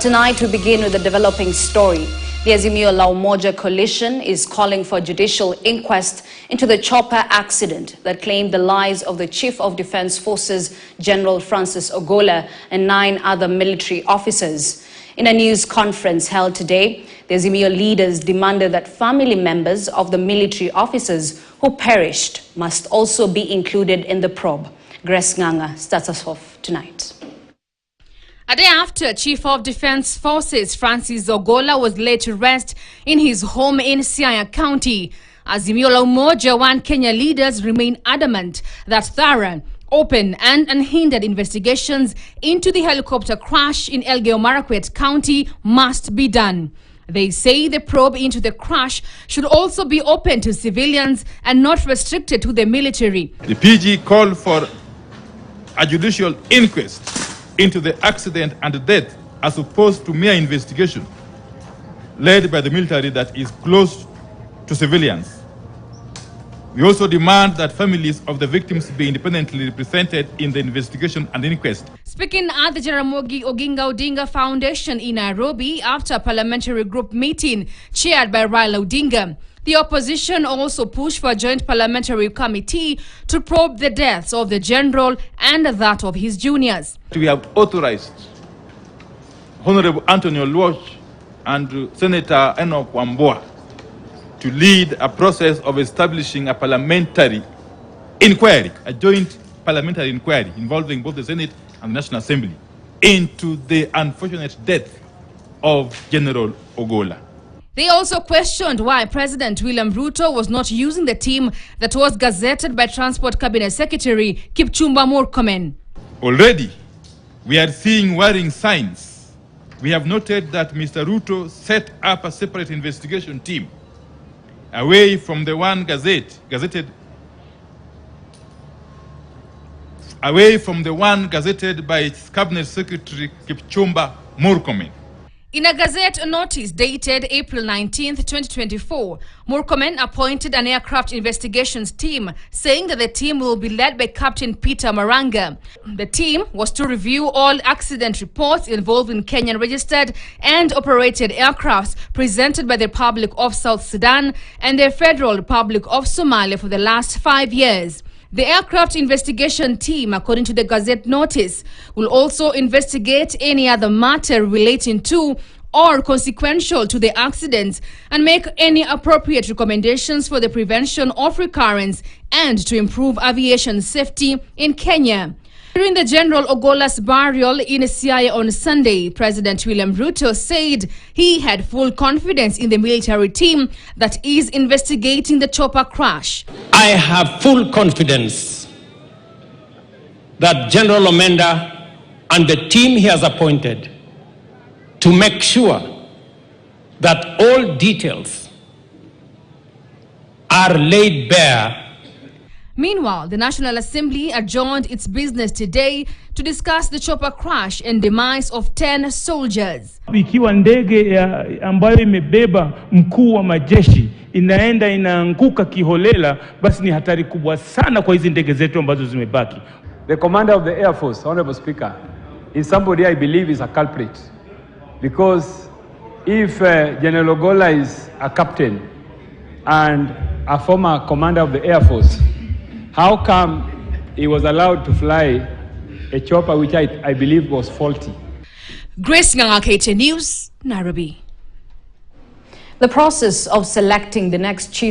Tonight we begin with a developing story. The Azimio La Umoja coalition is calling for a judicial inquest into the chopper accident that claimed the lives of the Chief of Defense Forces, General Francis Ogolla, and 9 other military officers. In a news conference held today, the Azimio leaders demanded that family members of the military officers who perished must also be included in the probe. Grace Nganga starts us off tonight. A day after Chief of Defense Forces Francis Ogolla was laid to rest in his home in Siaya County, Azimio La Umoja One Kenya leaders remain adamant that thorough, open and unhindered investigations into the helicopter crash in Elgeyo Marakwet County must be done. They say the probe into the crash should also be open to civilians and not restricted to the military. The PG called for a judicial inquest into the accident and death as opposed to mere investigation led by the military that is close to civilians. We also demand that families of the victims be independently represented in the investigation and inquest. Speaking at the Jaramogi Oginga Odinga Foundation in Nairobi after a parliamentary group meeting chaired by Raila Odinga, the opposition also pushed for a joint parliamentary committee to probe the deaths of the general and that of his juniors. We have authorized Honorable Anthony Oluoch and Senator Enoch Wambua to lead a process of establishing a parliamentary inquiry, a joint parliamentary inquiry involving both the Senate and the National Assembly into the unfortunate death of General Ogolla. They also questioned why President William Ruto was not using the team that was gazetted by Transport Cabinet Secretary Kipchumba Murkomen. Already, we are seeing worrying signs. We have noted that Mr. Ruto set up a separate investigation team away from the one gazetted by its Cabinet Secretary Kipchumba Murkomen. In a Gazette notice dated April 19, 2024, Murkomen appointed an aircraft investigations team, saying that the team will be led by Captain Peter Maranga. The team was to review all accident reports involving Kenyan registered and operated aircrafts presented by the Republic of South Sudan and the Federal Republic of Somalia for the last 5 years. The aircraft investigation team, according to the Gazette notice, will also investigate any other matter relating to or consequential to the accidents and make any appropriate recommendations for the prevention of recurrence and to improve aviation safety in Kenya. During the General Ogolla's burial in Siaya on Sunday, President William Ruto said he had full confidence in the military team that is investigating the chopper crash. I have full confidence that General Omenda and the team he has appointed to make sure that all details are laid bare. Meanwhile, the National Assembly adjourned its business today to discuss the chopper crash and demise of 10 soldiers. Ikiwa ndege ambayo imebeba mkuu wa majeshi inaenda inaanguka kiholela, basi ni hatari kubwa sana kwa hizi ndege zetu ambazo zimebaki. The commander of the Air Force, Honorable Speaker, is somebody I believe is a culprit. Because if General Ogolla is a captain and a former commander of the Air Force, how come he was allowed to fly a chopper which I believe was faulty? Grace Nganga, KTN News, Nairobi. The process of selecting the next chief